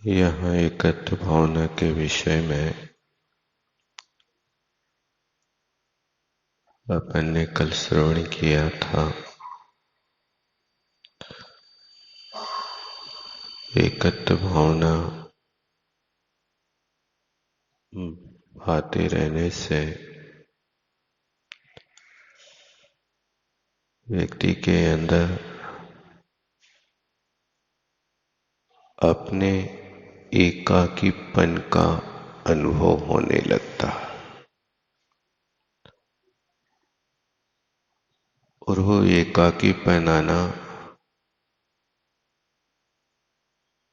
यहाँ एकत्व भावना के विषय में अपन ने कल श्रवण किया था। एकत्व भावना आते रहने से व्यक्ति के अंदर अपने एकाकीपन का अनुभव होने लगता है और वो एकाकीपन आना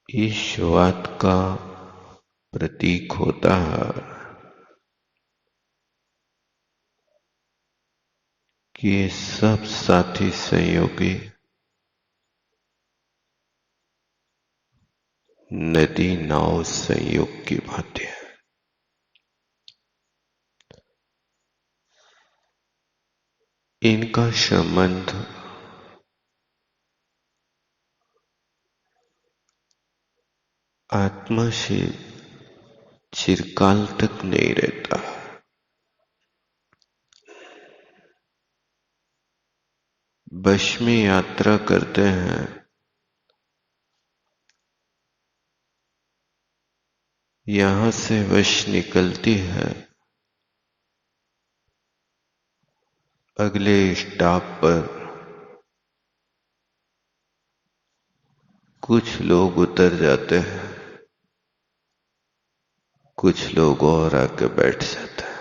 इस बात का प्रतीक होता है कि ये सब साथी सहयोगी नदी नाव संयोग की भांति है। इनका संबंध आत्मा से चिरकाल तक नहीं रहता। बस में यात्रा करते हैं, यहां से वश निकलती है, अगले स्टॉप पर कुछ लोग उतर जाते हैं, कुछ लोग और आके बैठ जाते हैं।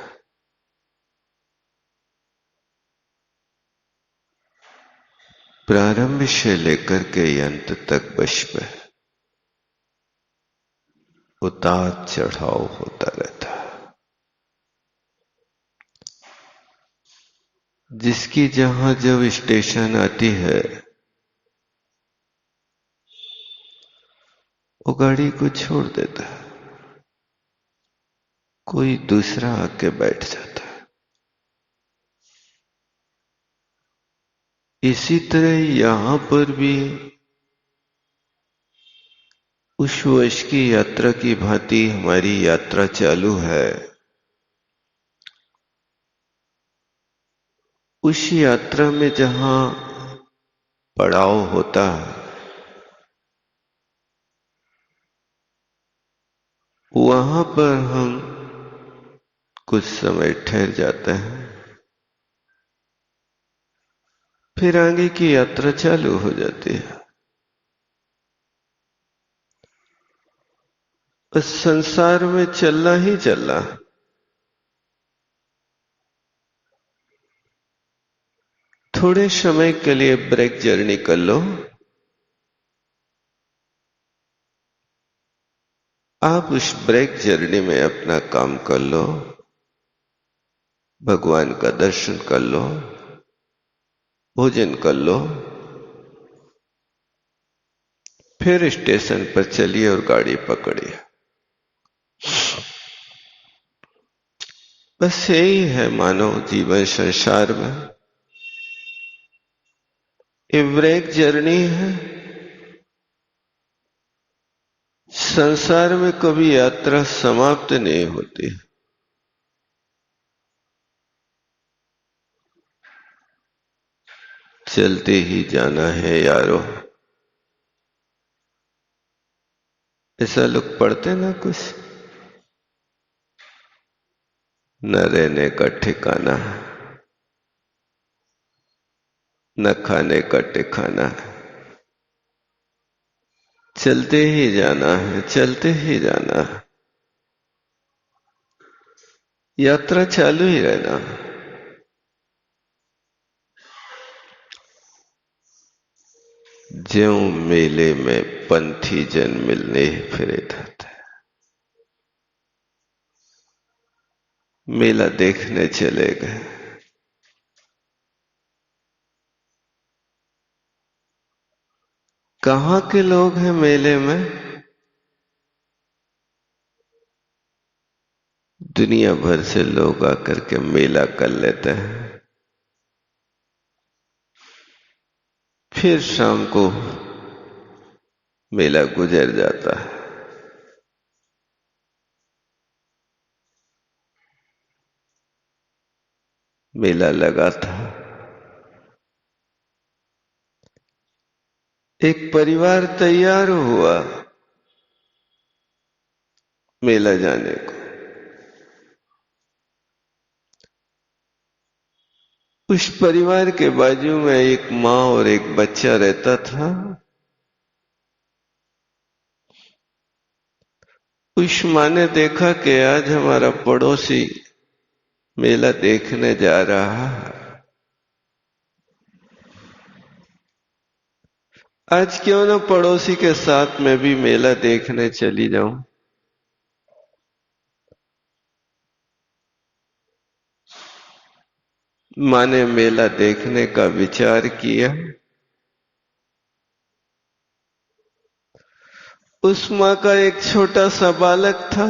प्रारंभ से लेकर के अंत तक बस पे उतार चढ़ाव होता रहता है। जिसकी जहां जब स्टेशन आती है वो गाड़ी को छोड़ देता है, कोई दूसरा आके बैठ जाता है। इसी तरह यहां पर भी उस वर्ष की यात्रा की भांति हमारी यात्रा चालू है। उस यात्रा में जहां पड़ाव होता है वहां पर हम कुछ समय ठहर जाते हैं, फिर आगे की यात्रा चालू हो जाती है। बस संसार में चलना ही चलना। थोड़े समय के लिए ब्रेक जर्नी कर लो। आप उस ब्रेक जर्नी में अपना काम कर लो, भगवान का दर्शन कर लो, भोजन कर लो, फिर स्टेशन पर चलिए और गाड़ी पकड़िए। बस यही है मानव जीवन संसार में। ये ब्रेक जर्नी है। संसार में कभी यात्रा समाप्त नहीं होती। चलते ही जाना है यारो, ऐसा लोग पढ़ते ना कुछ। न रहने का ठिकाना, न खाने का ठिकाना, चलते ही जाना है, चलते ही जाना है। यात्रा चालू ही रहना। ज्यों मेले में पंथी जन मिलने फिरे जाते, मेला देखने चले गए। कहां के लोग हैं मेले में? दुनिया भर से लोग आकर के मेला कर लेते हैं, फिर शाम को मेला गुजर जाता है। मेला लगा था। एक परिवार तैयार हुआ मेला जाने को। उस परिवार के बाजू में एक माँ और एक बच्चा रहता था। उस माँ ने देखा कि आज हमारा पड़ोसी मेला देखने जा रहा है, आज क्यों न पड़ोसी के साथ मैं भी मेला देखने चली जाऊं। माँ ने मेला देखने का विचार किया। उस माँ का एक छोटा सा बालक था।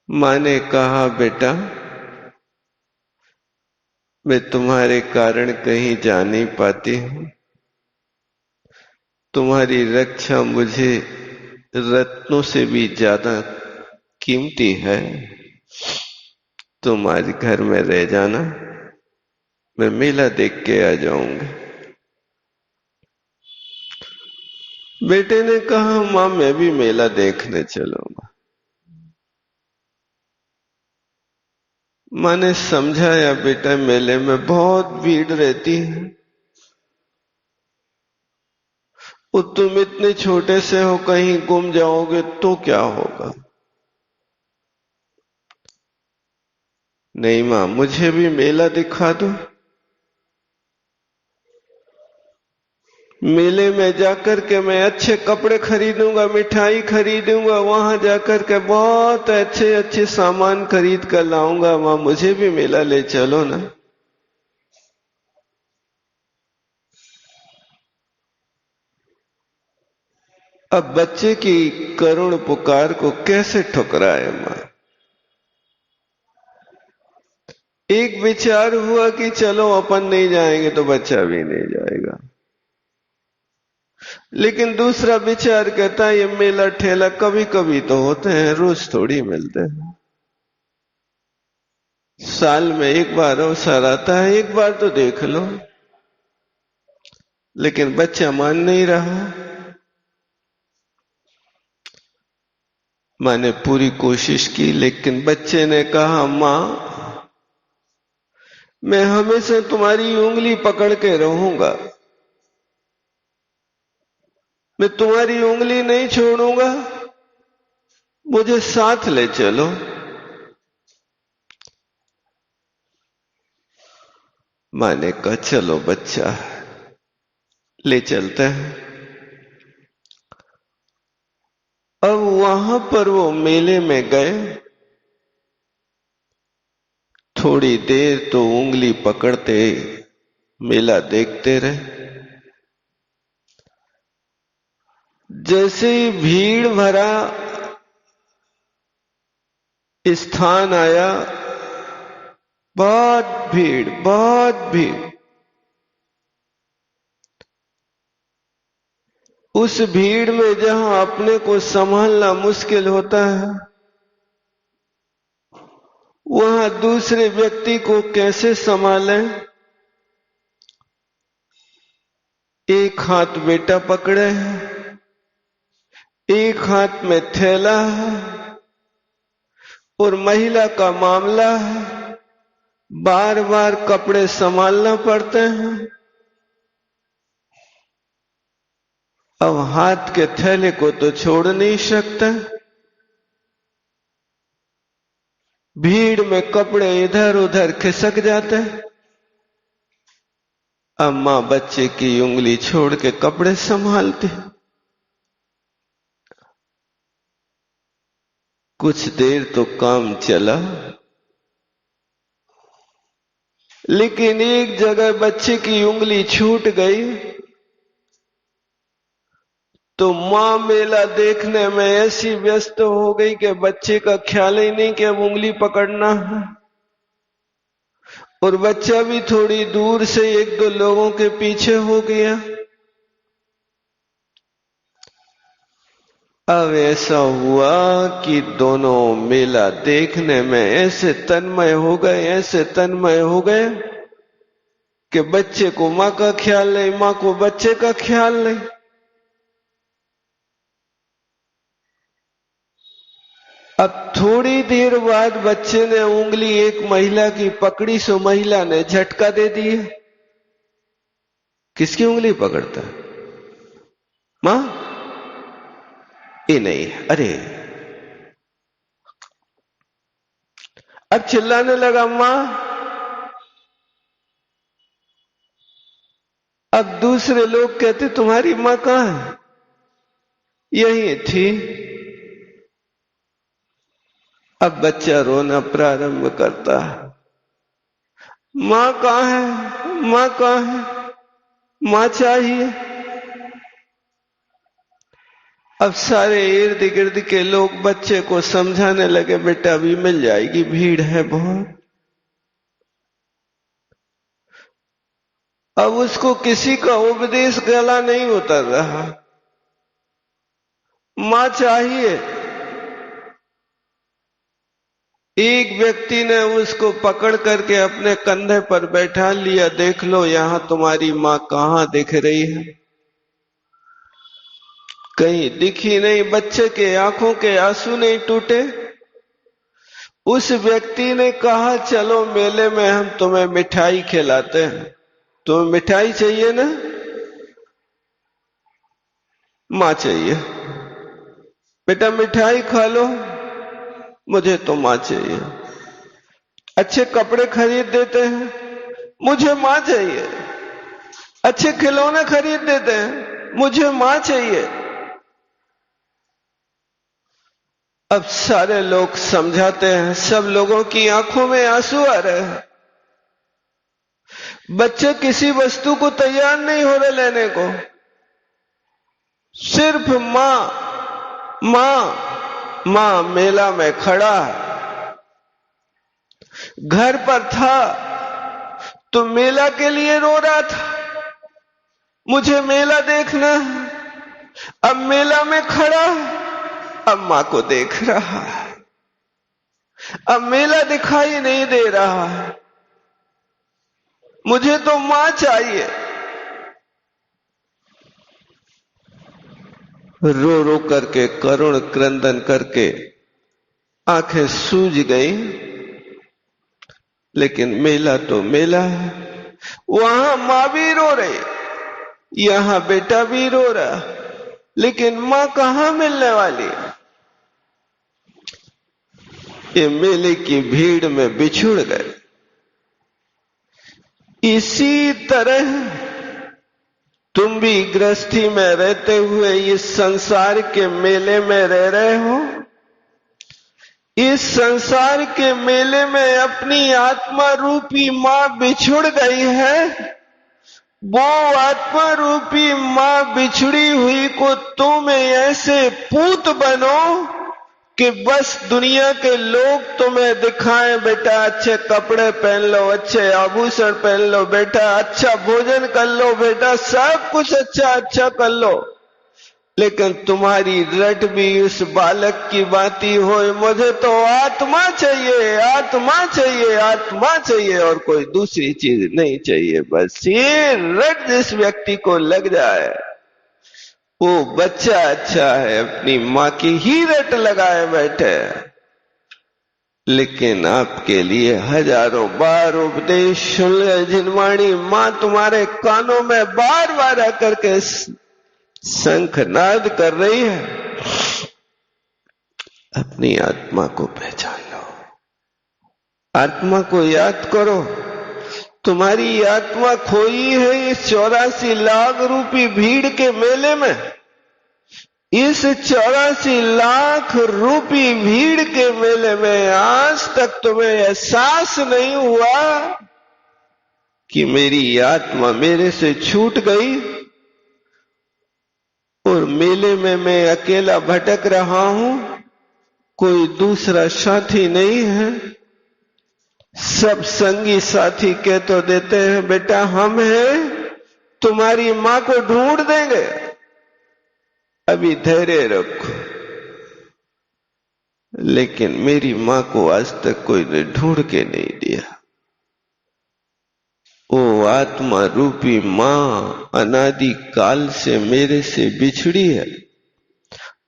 माँ ने कहा, बेटा मैं तुम्हारे कारण कहीं जा नहीं पाती हूं, तुम्हारी रक्षा मुझे रत्नों से भी ज्यादा कीमती है। तुम आज घर में रह जाना, मैं मेला देख के आ जाऊंगा। बेटे ने कहा, माँ मैं भी मेला देखने चलूंगा। माँ ने समझाया, बेटा मेले में बहुत भीड़ रहती है, और तुम इतने छोटे से हो, कहीं गुम जाओगे तो क्या होगा। नहीं माँ, मुझे भी मेला दिखा दो। मेले में जाकर के मैं अच्छे कपड़े खरीदूंगा, मिठाई खरीदूंगा, वहां जाकर के बहुत अच्छे अच्छे सामान खरीद कर लाऊंगा। माँ मुझे भी मेला ले चलो ना। अब बच्चे की करुण पुकार को कैसे ठुकराए माँ। एक विचार हुआ कि चलो अपन नहीं जाएंगे तो बच्चा भी नहीं जाएगा, लेकिन दूसरा विचार कहता है ये मेला ठेला कभी कभी तो होते हैं, रोज थोड़ी मिलते हैं। साल में एक बार अवसर आता है, एक बार तो देख लो। लेकिन बच्चा मान नहीं रहा। मां ने पूरी कोशिश की, लेकिन बच्चे ने कहा, मां मैं हमेशा तुम्हारी उंगली पकड़ के रहूंगा, मैं तुम्हारी उंगली नहीं छोड़ूंगा, मुझे साथ ले चलो। मां ने कहा, चलो बच्चा ले चलते हैं। अब वहां पर वो मेले में गए। थोड़ी देर तो उंगली पकड़ते मेला देखते रहे। जैसे ही भीड़ भरा स्थान आया, बहुत भीड़, बहुत भीड़। उस भीड़ में जहां अपने को संभालना मुश्किल होता है, वहां दूसरे व्यक्ति को कैसे संभालें। एक हाथ बेटा पकड़े है, एक हाथ में थैला है, और महिला का मामला है, बार बार कपड़े संभालना पड़ते हैं। अब हाथ के थैले को तो छोड़ नहीं सकते, भीड़ में कपड़े इधर उधर खिसक जाते हैं। अब मां बच्चे की उंगली छोड़ के कपड़े संभालती। कुछ देर तो काम चला, लेकिन एक जगह बच्चे की उंगली छूट गई। तो मां मेला देखने में ऐसी व्यस्त हो गई कि बच्चे का ख्याल ही नहीं कि अब उंगली पकड़ना है। और बच्चा भी थोड़ी दूर से एक दो लोगों के पीछे हो गया। अब ऐसा हुआ कि दोनों मेला देखने में ऐसे तन्मय हो गए, ऐसे तन्मय हो गए कि बच्चे को मां का ख्याल नहीं, मां को बच्चे का ख्याल नहीं। अब थोड़ी देर बाद बच्चे ने उंगली एक महिला की पकड़ी, सो महिला ने झटका दे दिया। किसकी उंगली पकड़ता? मां? ये नहीं, अरे अब चिल्लाने लगा मां। अब दूसरे लोग कहते तुम्हारी मां कहां है? यही थी। अब बच्चा रोना प्रारंभ करता, मां कहां है, मां कहां है, मां चाहिए। अब सारे इर्द गिर्द के लोग बच्चे को समझाने लगे, बेटा अभी मिल जाएगी, भीड़ है बहुत। अब उसको किसी का उपदेश गला नहीं उतर रहा, मां चाहिए। एक व्यक्ति ने उसको पकड़ करके अपने कंधे पर बैठा लिया, देख लो यहां तुम्हारी मां कहां दिख रही है। कहीं दिखी नहीं, बच्चे के आंखों के आंसू नहीं टूटे। उस व्यक्ति ने कहा चलो मेले में हम तुम्हें मिठाई खिलाते हैं, तुम्हें मिठाई चाहिए ना? मां चाहिए। बेटा मिठाई खा लो, मुझे तो मां चाहिए। अच्छे कपड़े खरीद देते हैं, मुझे मां चाहिए। अच्छे खिलौने खरीद देते हैं, मुझे मां चाहिए। अब सारे लोग समझाते हैं, सब लोगों की आंखों में आंसू आ रहे हैं। बच्चे किसी वस्तु को तैयार नहीं हो रहे लेने को, सिर्फ मां मां मां। मेला में खड़ा है, घर पर था तो मेला के लिए रो रहा था, मुझे मेला देखना है। अब मेला में खड़ा है, अब मां को देख रहा है। अब मेला दिखाई नहीं दे रहा है, मुझे तो मां चाहिए। रो रो करके, करुण क्रंदन करके आंखें सूज गई। लेकिन मेला तो मेला है, वहां मां भी रो रही, यहां बेटा भी रो रहा, लेकिन मां कहां मिलने वाली? ये मेले की भीड़ में बिछुड़ गए। इसी तरह तुम भी गृहस्थी में रहते हुए इस संसार के मेले में रह रहे हो। इस संसार के मेले में अपनी आत्मा रूपी मां बिछुड़ गई है। वो आत्मा रूपी मां बिछड़ी हुई को तुम ऐसे पूत बनो कि बस दुनिया के लोग तुम्हें दिखाएं, बेटा अच्छे कपड़े पहन लो, अच्छे आभूषण पहन लो, बेटा अच्छा भोजन कर लो, बेटा सब कुछ अच्छा कर लो। लेकिन तुम्हारी रट भी उस बालक की बाती हो, मुझे तो आत्मा चाहिए, आत्मा चाहिए, आत्मा चाहिए और कोई दूसरी चीज नहीं चाहिए। बस ये रट जिस व्यक्ति को लग जाए वो बच्चा अच्छा है, अपनी मां की ही रट लगाए बैठे। लेकिन आपके लिए हजारों बार उपदेश सुन ले, जिनवाणी मां तुम्हारे कानों में बार बार आकर के शंखनाद कर रही है। अपनी आत्मा को पहचान लो, आत्मा को याद करो। तुम्हारी आत्मा खोई है इस 84 लाख रूपी भीड़ के मेले में। इस 84 लाख रूपी भीड़ के मेले में आज तक तुम्हें एहसास नहीं हुआ कि मेरी आत्मा मेरे से छूट गई और मेले में मैं अकेला भटक रहा हूं, कोई दूसरा साथी नहीं है। सब संगी साथी कह तो देते हैं बेटा हम हैं, तुम्हारी मां को ढूंढ देंगे, अभी धैर्य रखो, लेकिन मेरी मां को आज तक कोई ने ढूंढ के नहीं दिया। वो आत्मा रूपी मां अनादि काल से मेरे से बिछड़ी है।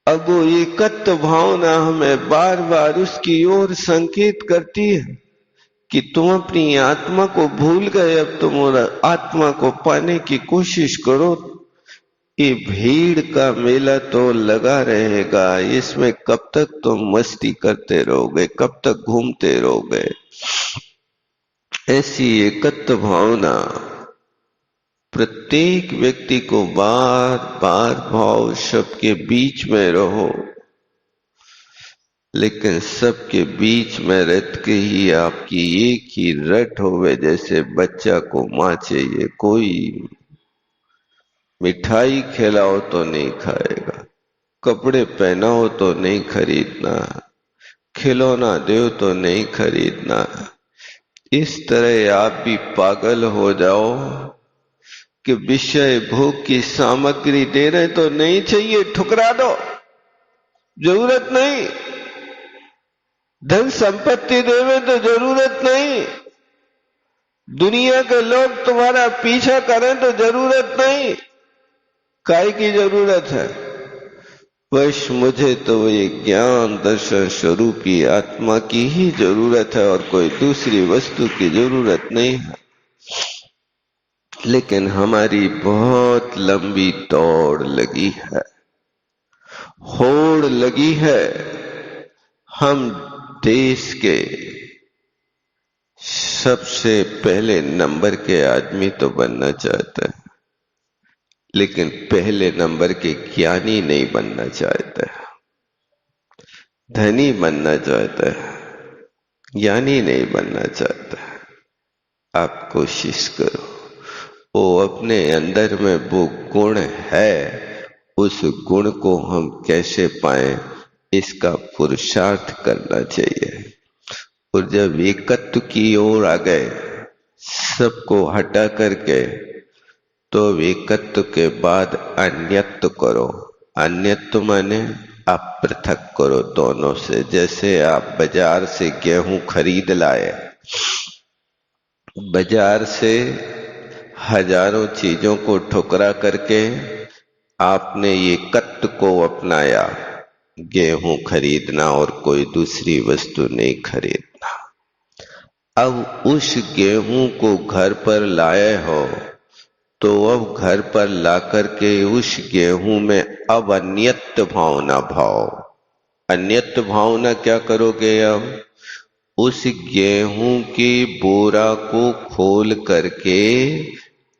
अब वो एकत्व भावना हमें बार बार उसकी ओर संकेत करती है कि तुम अपनी आत्मा को भूल गए, अब तुम आत्मा को पाने की कोशिश करो। ये भीड़ का मेला तो लगा रहेगा, इसमें कब तक तुम मस्ती करते रहोगे, कब तक घूमते रहोगे। ऐसी एकत्व भावना प्रत्येक व्यक्ति को बार बार भाव सबके बीच में रहो, लेकिन सबके बीच में रह के ही आपकी एक ही रट होवे। जैसे बच्चा को मां चाहिए, कोई मिठाई खिलाओ तो नहीं खाएगा, कपड़े पहनाओ तो नहीं खरीदना, खिलौना दो तो नहीं खरीदना। इस तरह आप भी पागल हो जाओ कि विषय भोग की सामग्री दे रहे तो नहीं चाहिए, ठुकरा दो, जरूरत नहीं। धन संपत्ति देवे तो जरूरत नहीं। दुनिया के लोग तुम्हारा पीछा करें तो जरूरत नहीं। काय की जरूरत है? बस मुझे तो ये ज्ञान दर्शन स्वरूपी आत्मा की ही जरूरत है और कोई दूसरी वस्तु की जरूरत नहीं है। लेकिन हमारी बहुत लंबी दौड़ लगी है, होड़ लगी है। हम देश के सबसे पहले नंबर के आदमी तो बनना चाहते हैं, लेकिन पहले नंबर के ज्ञानी नहीं बनना चाहते। धनी बनना चाहते हैं, ज्ञानी नहीं बनना चाहते। आप कोशिश करो, वो अपने अंदर में वो गुण है, उस गुण को हम कैसे पाएं, इसका पुरुषार्थ करना चाहिए। और जब एकत्व की ओर आ गए, सबको हटा करके, तो एकत्व के बाद अन्यत्व करो। अन्यत्व माने आप पृथक करो दोनों से। जैसे आप बाजार से गेहूं खरीद लाए, बाजार से हजारों चीजों को ठुकरा करके आपने एकत्व को अपनाया, गेहूं खरीदना और कोई दूसरी वस्तु नहीं खरीदना। अब उस गेहूं को घर पर लाए हो, तो अब घर पर लाकर के उस गेहूं में अब अन्यत्व भावना भाव। अन्यत्व भावना क्या करोगे? अब उस गेहूं के बोरा को खोल करके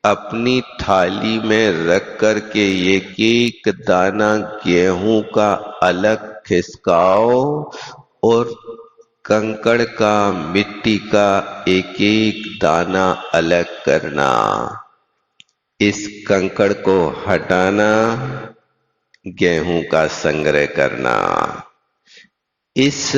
अपनी थाली में रख करके एक एक दाना गेहूं का अलग खिसकाओ और कंकड़ का, मिट्टी का एक एक दाना अलग करना। इस कंकड़ को हटाना, गेहूं का संग्रह करना। इस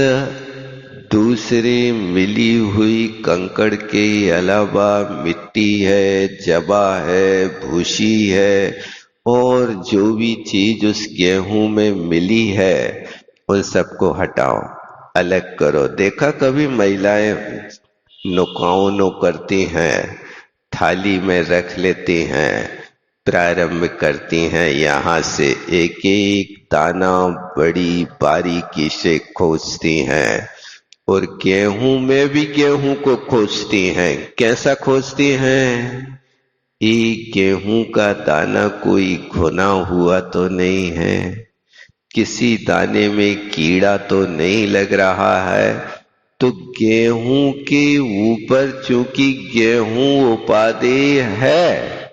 दूसरे मिली हुई कंकड़ के अलावा मिट्टी है, जबा है, भूसी है और जो भी चीज उस गेहूं में मिली है, उन सबको हटाओ, अलग करो। देखा कभी महिलाएं नुकाओ करती हैं, थाली में रख लेती हैं, प्रारंभ करती हैं, यहां से एक एक दाना बड़ी बारीकी से खोजती हैं और गेहूं में भी गेहूं को खोजती हैं। कैसा खोजती हैं? ये गेहूं का दाना कोई घुना हुआ तो नहीं है, किसी दाने में कीड़ा तो नहीं लग रहा है। तो गेहूं के ऊपर चूंकि गेहूं उपादेय है,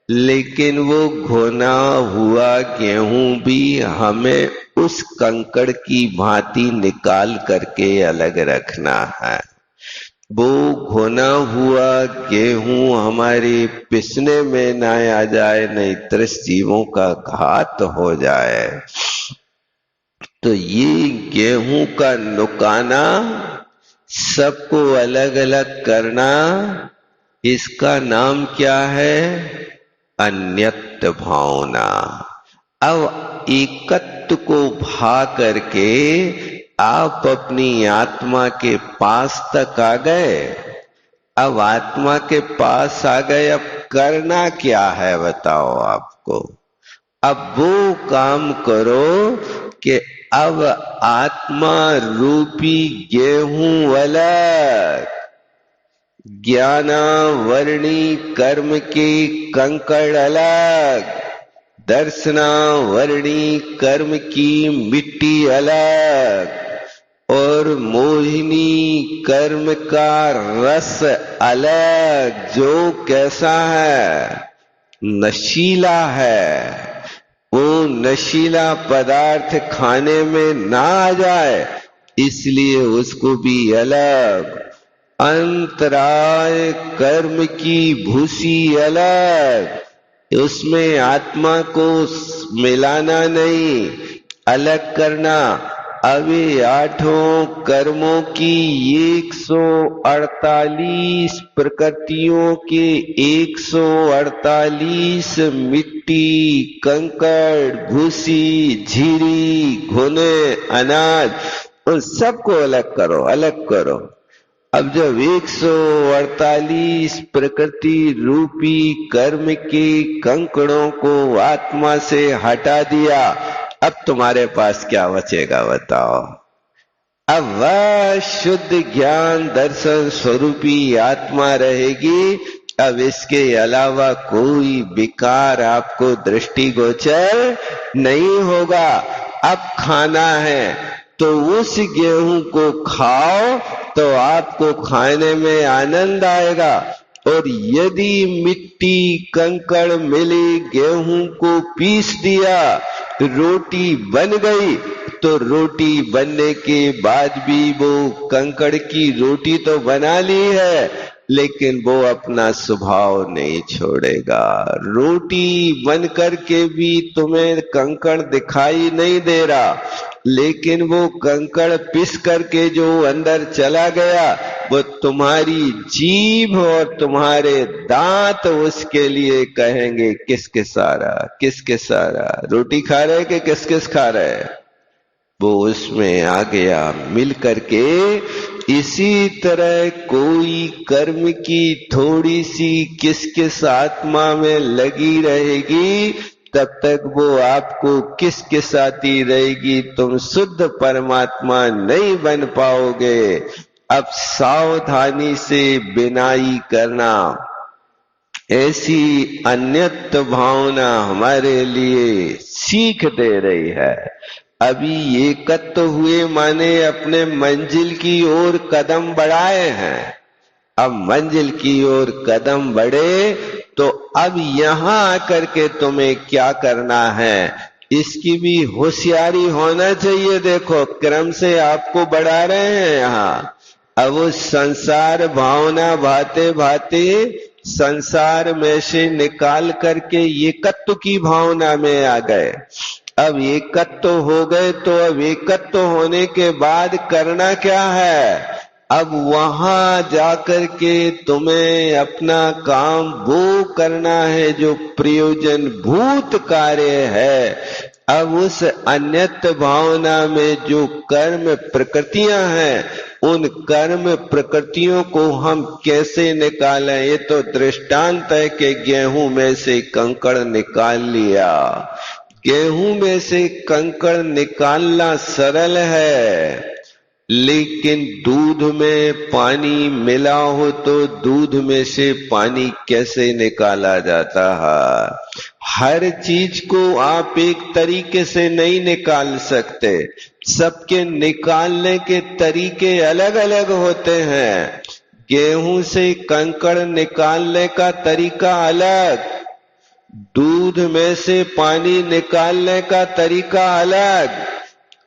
लेकिन वो घुना हुआ गेहूं भी हमें उस कंकड़ की भांति निकाल करके अलग रखना है। वो घुना हुआ गेहूं हमारे पिसने में ना आ जाए, नहीं त्रिस जीवों का घात हो जाए। तो ये गेहूं का नुकाना, सबको अलग अलग करना, इसका नाम क्या है? अन्यत्व भावना। अब एकत्व को भा करके आप अपनी आत्मा के पास तक आ गए। अब आत्मा के पास आ गए, अब करना क्या है बताओ आपको। अब वो काम करो कि अब आत्मा रूपी गेहूं अलग, ज्ञानावर्णी कर्म के कंकड़ अलग, दर्शनावर्णी कर्म की मिट्टी अलग, और मोहिनी कर्म का रस अलग, जो कैसा है, नशीला है। वो नशीला पदार्थ खाने में ना आ जाए इसलिए उसको भी अलग। अंतराय कर्म की भूसी अलग, उसमें आत्मा को मिलाना नहीं, अलग करना। अभी आठों कर्मों की 148 प्रकृतियों के 148 मिट्टी, कंकड़, भूसी, झीरी, घुने, अनाज, उन सबको अलग करो, अलग करो। अब जब 148 प्रकृति रूपी कर्म के कंकड़ों को आत्मा से हटा दिया, अब तुम्हारे पास क्या बचेगा बताओ। अब वह शुद्ध ज्ञान दर्शन स्वरूपी आत्मा रहेगी। अब इसके अलावा कोई विकार आपको दृष्टिगोचर नहीं होगा। अब खाना है तो उस गेहूं को खाओ तो आपको खाने में आनंद आएगा। और यदि मिट्टी कंकड़ मिली, गेहूं को पीस दिया, रोटी बन गई, तो रोटी बनने के बाद भी वो कंकड़ की रोटी तो बना ली है, लेकिन वो अपना स्वभाव नहीं छोड़ेगा। रोटी बन करके भी तुम्हें कंकड़ दिखाई नहीं दे रहा, लेकिन वो कंकड़ पिस करके जो अंदर चला गया, वो तुम्हारी जीभ और तुम्हारे दांत उसके लिए कहेंगे किसके सारा, किसके सारा। रोटी खा रहे कि किस किस खा रहे, वो उसमें आ गया मिल करके। इसी तरह कोई कर्म की थोड़ी सी किस किस आत्मा में लगी रहेगी, तब तक वो आपको किस किस आती रहेगी, तुम शुद्ध परमात्मा नहीं बन पाओगे। अब सावधानी से बिनाई करना। ऐसी अन्यत्व भावना हमारे लिए सीख दे रही है। अभी एकत्व हुए माने अपने मंजिल की ओर कदम बढ़ाए हैं। अब मंजिल की ओर कदम बढ़े तो अब यहां आकर के तुम्हें क्या करना है, इसकी भी होशियारी होना चाहिए। देखो क्रम से आपको बढ़ा रहे हैं यहाँ। अब वो संसार भावना भाते भाते संसार में से निकाल करके एकत्व की भावना में आ गए। अब एकत्व हो गए तो अब एकत्व होने के बाद करना क्या है, अब वहां जाकर के तुम्हें अपना काम वो करना है जो प्रयोजन भूत कार्य है। अब उस अन्यत्व भावना में जो कर्म प्रकृतियां हैं, उन कर्म प्रकृतियों को हम कैसे निकालें। ये तो दृष्टांत है कि गेहूं में से कंकड़ निकाल लिया। गेहूं में से कंकड़ निकालना सरल है, लेकिन दूध में पानी मिला हो तो दूध में से पानी कैसे निकाला जाता है। हर चीज को आप एक तरीके से नहीं निकाल सकते, सबके निकालने के तरीके अलग अलग होते हैं। गेहूं से कंकड़ निकालने का तरीका अलग, दूध में से पानी निकालने का तरीका अलग,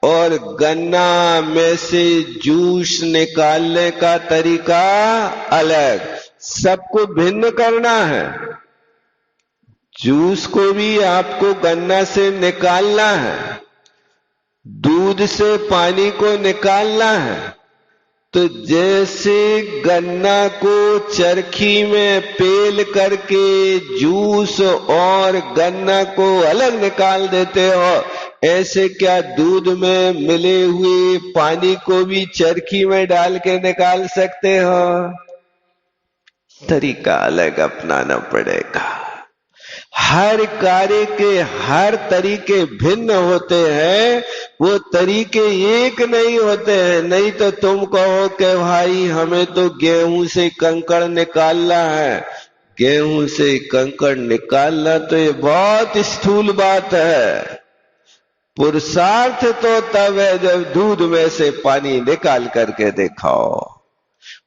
और गन्ना में से जूस निकालने का तरीका अलग। सबको भिन्न करना है। जूस को भी आपको गन्ना से निकालना है, दूध से पानी को निकालना है। तो जैसे गन्ना को चरखी में पेल करके जूस और गन्ना को अलग निकाल देते हो, ऐसे क्या दूध में मिले हुए पानी को भी चरखी में डाल के निकाल सकते हो? तरीका अलग अपनाना पड़ेगा। हर कार्य के हर तरीके भिन्न होते हैं, वो तरीके एक नहीं होते हैं। नहीं तो तुम कहो कि भाई हमें तो गेहूं से कंकड़ निकालना है, गेहूं से कंकड़ निकालना तो ये बहुत स्थूल बात है। पुरुषार्थ तो तब है जब दूध में से पानी निकाल करके दिखाओ।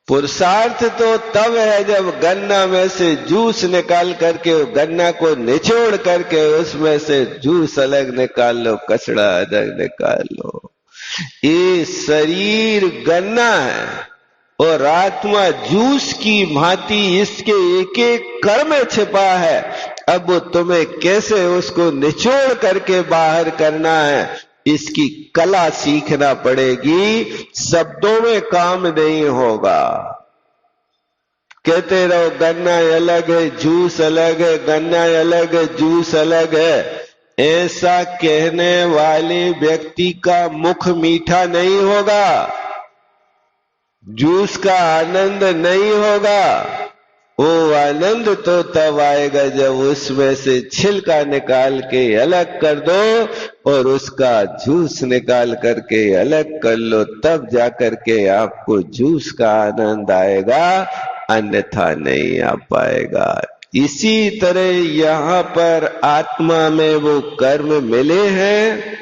पुरुषार्थ तो तब है जब गन्ना में से जूस निकाल करके गन्ना को निचोड़ करके उसमें से जूस अलग निकाल लो, कचड़ा अलग निकाल लो। ये शरीर गन्ना है और आत्मा जूस की भांति इसके एक एक कण में छिपा है। अब वो तुम्हें कैसे उसको निचोड़ करके बाहर करना है, इसकी कला सीखना पड़ेगी। शब्दों में काम नहीं होगा। कहते रहो गन्ना अलग है, जूस अलग है, गन्ना अलग है, जूस अलग है। ऐसा कहने वाले व्यक्ति का मुख मीठा नहीं होगा, जूस का आनंद नहीं होगा। वो आनंद तो तब आएगा जब उसमें से छिलका निकाल के अलग कर दो और उसका जूस निकाल करके अलग कर लो, तब जाकर के आपको जूस का आनंद आएगा, अन्यथा नहीं आ पाएगा। इसी तरह यहाँ पर आत्मा में वो कर्म मिले हैं।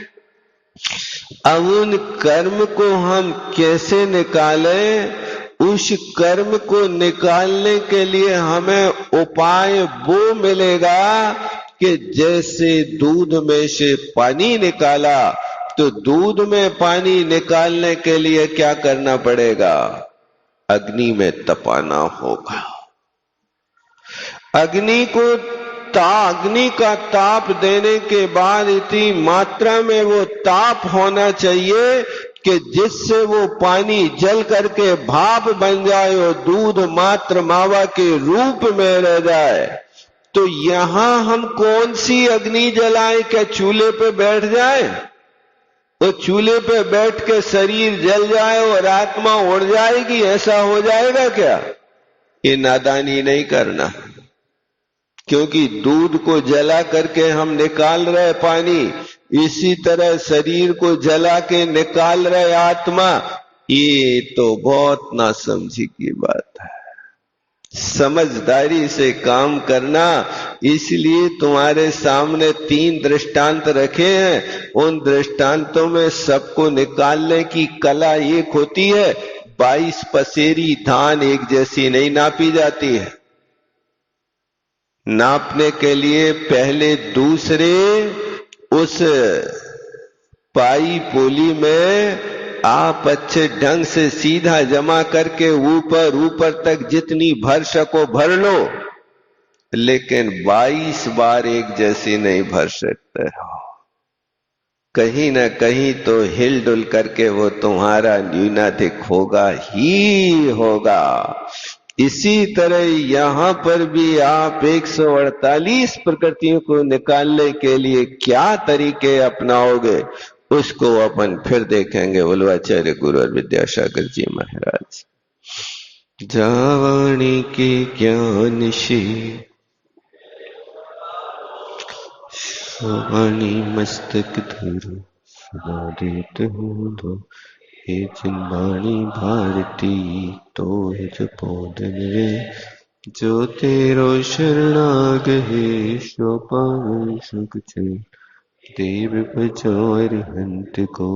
अब उन कर्म को हम कैसे निकालें? उस कर्म को निकालने के लिए हमें उपाय वो मिलेगा कि जैसे दूध में से पानी निकाला, तो दूध में पानी निकालने के लिए क्या करना पड़ेगा? अग्नि में तपाना होगा। अग्नि का ताप देने के बाद इतनी मात्रा में वो ताप होना चाहिए कि जिससे वो पानी जल करके भाप बन जाए और दूध मात्र मावा के रूप में रह जाए। तो यहां हम कौन सी अग्नि जलाएं? क्या चूल्हे पे बैठ जाए? तो चूल्हे पे बैठ के शरीर जल जाए और आत्मा उड़ जाएगी, ऐसा हो जाएगा क्या? ये नादानी नहीं करना, क्योंकि दूध को जला करके हम निकाल रहे पानी, इसी तरह शरीर को जला के निकाल रहे आत्मा। ये तो बहुत नासमझी की बात है। समझदारी से काम करना। इसलिए तुम्हारे सामने 3 दृष्टांत रखे हैं। उन दृष्टांतों में सबको निकालने की कला एक होती है। 22 पसेरी धान एक जैसी नहीं नापी जाती है। नापने के लिए पहले दूसरे उस पाई पोली में आप अच्छे ढंग से सीधा जमा करके ऊपर तक जितनी भर सको भर लो, लेकिन 22 बार एक जैसी नहीं भर सकते हो। कहीं ना कहीं तो हिलडुल करके वो तुम्हारा न्यूनाधिक होगा ही होगा। इसी तरह यहां पर भी आप 148 प्रकृतियों को निकालने के लिए क्या तरीके अपनाओगे, उसको अपन फिर देखेंगे। बोलो आचार्य गुरु और विद्यासागर जी महाराज। जावाणी के ज्ञान से वाणी मस्तक धरो, सुना देत हूँ दो। हे जिनवाणी भारती तो जपोदन रे, जो तेरो शरणाग है सो पावे सुख चैन। देव बजो अरिहंत को